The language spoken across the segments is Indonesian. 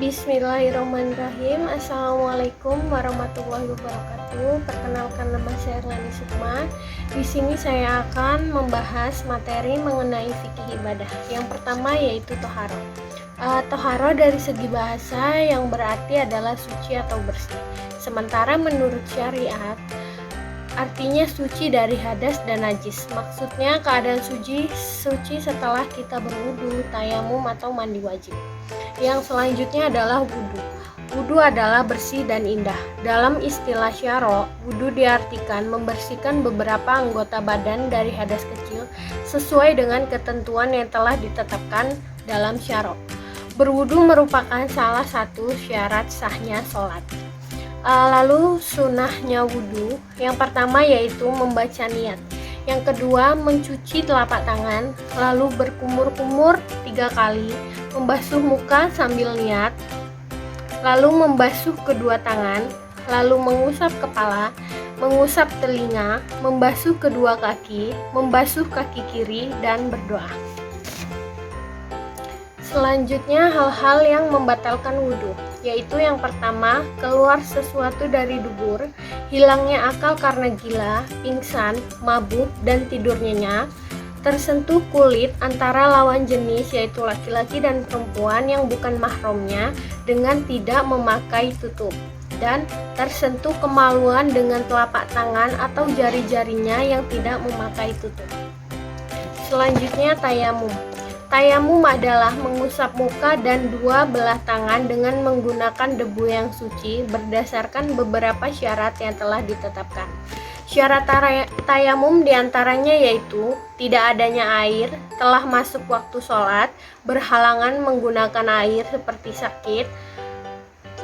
Bismillahirrahmanirrahim. Assalamualaikum warahmatullahi wabarakatuh. Perkenalkan, nama saya Erlani Sukma. Di sini saya akan membahas materi mengenai fikih ibadah. Yang pertama yaitu toharo. Toharo dari segi bahasa yang berarti adalah suci atau bersih. Sementara menurut syariat artinya suci dari hadas dan najis. Maksudnya keadaan suci setelah kita berwudu, tayamum atau mandi wajib. Yang selanjutnya adalah wudu. Wudu adalah bersih dan indah. Dalam istilah syara, wudu diartikan membersihkan beberapa anggota badan dari hadas kecil sesuai dengan ketentuan yang telah ditetapkan dalam syara. Berwudu merupakan salah satu syarat sahnya sholat. Lalu sunnahnya wudu, yang pertama yaitu membaca niat. Yang kedua, mencuci telapak tangan, lalu berkumur-kumur 3 kali, membasuh muka sambil niat, lalu membasuh kedua tangan, lalu mengusap kepala, mengusap telinga, membasuh kedua kaki, membasuh kaki kiri, dan berdoa. Selanjutnya, hal-hal yang membatalkan wudhu, yaitu yang pertama, keluar sesuatu dari dubur, hilangnya akal karena gila, pingsan, mabuk, dan tidur nyenyak, tersentuh kulit antara lawan jenis yaitu laki-laki dan perempuan yang bukan mahramnya dengan tidak memakai tutup, dan tersentuh kemaluan dengan telapak tangan atau jari-jarinya yang tidak memakai tutup. Selanjutnya, tayamum. Tayamum adalah mengusap muka dan dua belah tangan dengan menggunakan debu yang suci berdasarkan beberapa syarat yang telah ditetapkan. Syarat tayamum diantaranya yaitu tidak adanya air, telah masuk waktu sholat, berhalangan menggunakan air seperti sakit,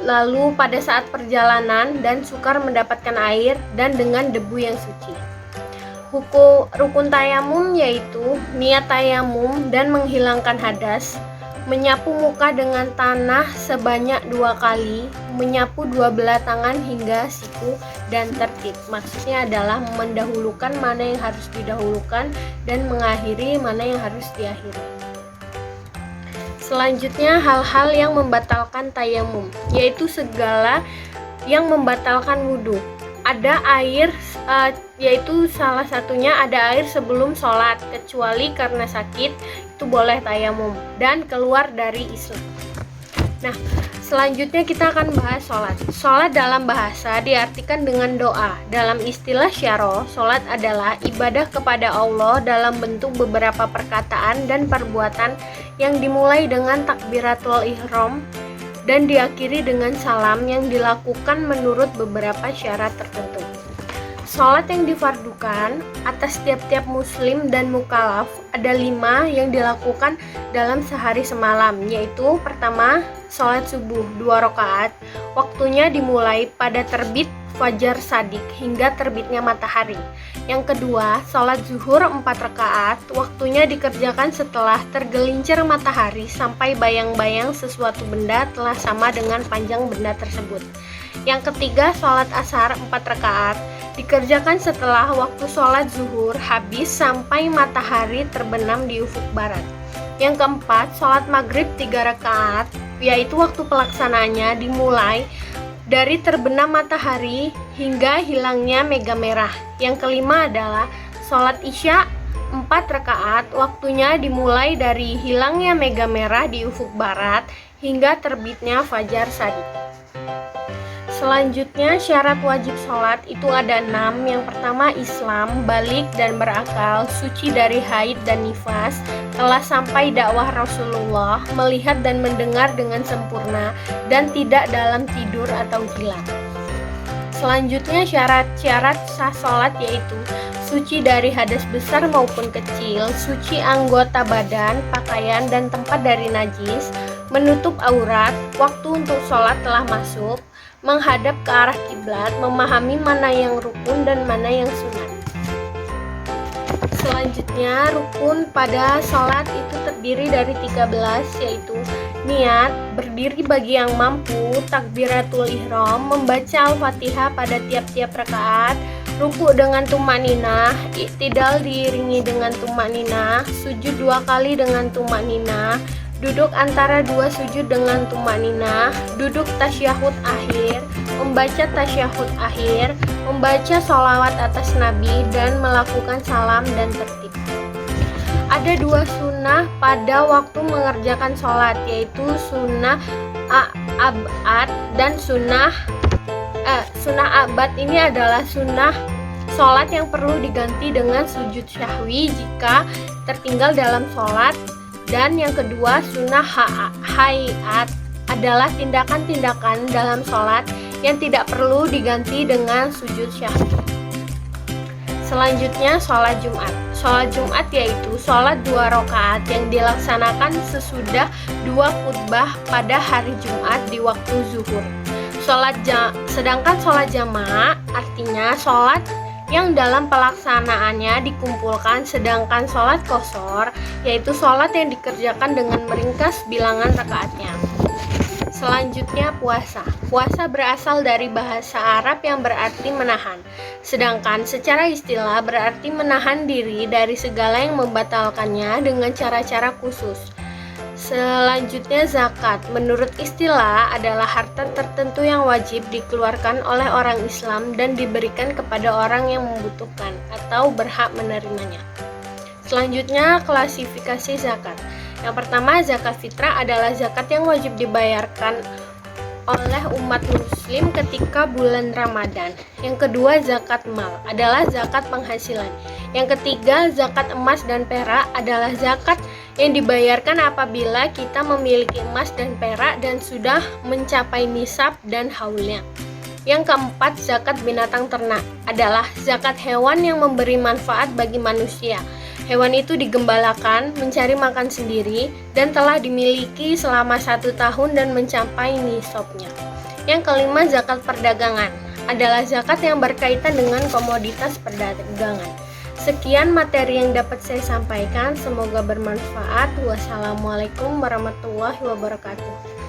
lalu pada saat perjalanan dan sukar mendapatkan air, dan dengan debu yang suci. Rukun tayamum yaitu niat tayamum dan menghilangkan hadas, menyapu muka dengan tanah sebanyak 2 kali, menyapu dua belah tangan hingga siku, dan tertib. Maksudnya adalah mendahulukan mana yang harus didahulukan dan mengakhiri mana yang harus diakhiri. Selanjutnya, hal-hal yang membatalkan tayamum, yaitu segala yang membatalkan wudhu. Ada air, yaitu salah satunya ada air sebelum sholat, kecuali karena sakit, itu boleh tayamum, dan keluar dari Islam. Nah, selanjutnya kita akan bahas sholat. Sholat dalam bahasa diartikan dengan doa. Dalam istilah syara, sholat adalah ibadah kepada Allah dalam bentuk beberapa perkataan dan perbuatan yang dimulai dengan takbiratul ihram dan diakhiri dengan salam yang dilakukan menurut beberapa syarat tertentu. Sholat yang difardukan atas tiap-tiap muslim dan mukallaf ada 5 yang dilakukan dalam sehari semalam, yaitu pertama, sholat subuh 2 rakaat, waktunya dimulai pada terbit fajar shadiq hingga terbitnya matahari. Yang kedua, sholat zuhur 4 rakaat, waktunya dikerjakan setelah tergelincir matahari sampai bayang-bayang sesuatu benda telah sama dengan panjang benda tersebut. Yang ketiga, sholat asar 4 rakaat, dikerjakan setelah waktu sholat zuhur habis sampai matahari terbenam di ufuk barat. Yang keempat, sholat maghrib 3 rakaat, yaitu waktu pelaksanaannya dimulai dari terbenam matahari hingga hilangnya mega merah. Yang kelima adalah sholat isya 4 rakaat, waktunya dimulai dari hilangnya mega merah di ufuk barat hingga terbitnya fajar shadiq. Selanjutnya, syarat wajib sholat itu ada 6. Yang pertama, Islam, balik dan berakal, suci dari haid dan nifas, telah sampai dakwah Rasulullah, melihat dan mendengar dengan sempurna, dan tidak dalam tidur atau gila. Selanjutnya, syarat-syarat sah sholat yaitu suci dari hadas besar maupun kecil, suci anggota badan, pakaian, dan tempat dari najis, menutup aurat, waktu untuk sholat telah masuk, menghadap ke arah kiblat, memahami mana yang rukun dan mana yang sunat. Selanjutnya, rukun pada sholat itu terdiri dari 13, yaitu niat, berdiri bagi yang mampu, takbiratul ihram, membaca al-fatihah pada tiap-tiap rakaat, Ruku dengan tumanina, i'tidal diiringi dengan tumanina, sujud 2 kali dengan tumanina, duduk antara 2 sujud dengan tumanina, duduk tasyahud akhir, membaca tasyahud akhir, membaca sholawat atas Nabi, dan melakukan salam dan tertib. Ada 2 sunnah pada waktu mengerjakan sholat, yaitu sunnah abad dan sunnah abad. Ini adalah sunnah sholat yang perlu diganti dengan sujud syahwi jika tertinggal dalam sholat. Dan yang kedua, sunnah hayat adalah tindakan-tindakan dalam sholat yang tidak perlu diganti dengan sujud syahwi. Selanjutnya, sholat Jumat. Sholat Jumat yaitu sholat 2 rakaat yang dilaksanakan sesudah 2 khutbah pada hari Jumat di waktu zuhur. Sedangkan sholat jamaah artinya sholat yang dalam pelaksanaannya dikumpulkan, sedangkan sholat qashar yaitu sholat yang dikerjakan dengan meringkas bilangan rakaatnya. Selanjutnya, puasa. Puasa berasal dari bahasa Arab yang berarti menahan, sedangkan secara istilah berarti menahan diri dari segala yang membatalkannya dengan cara-cara khusus. Selanjutnya, zakat. Menurut istilah adalah harta tertentu yang wajib dikeluarkan oleh orang Islam dan diberikan kepada orang yang membutuhkan atau berhak menerimanya. Selanjutnya, klasifikasi zakat. Yang pertama, zakat fitrah adalah zakat yang wajib dibayarkan oleh umat muslim ketika bulan Ramadan. Yang kedua, zakat mal adalah zakat penghasilan. Yang ketiga, zakat emas dan perak adalah zakat yang dibayarkan apabila kita memiliki emas dan perak dan sudah mencapai nisab dan haulnya. Yang keempat, zakat binatang ternak adalah zakat hewan yang memberi manfaat bagi manusia. Hewan itu digembalakan, mencari makan sendiri, dan telah dimiliki selama 1 tahun dan mencapai nisabnya. Yang kelima, zakat perdagangan adalah zakat yang berkaitan dengan komoditas perdagangan. Sekian materi yang dapat saya sampaikan, semoga bermanfaat. Wassalamualaikum warahmatullahi wabarakatuh.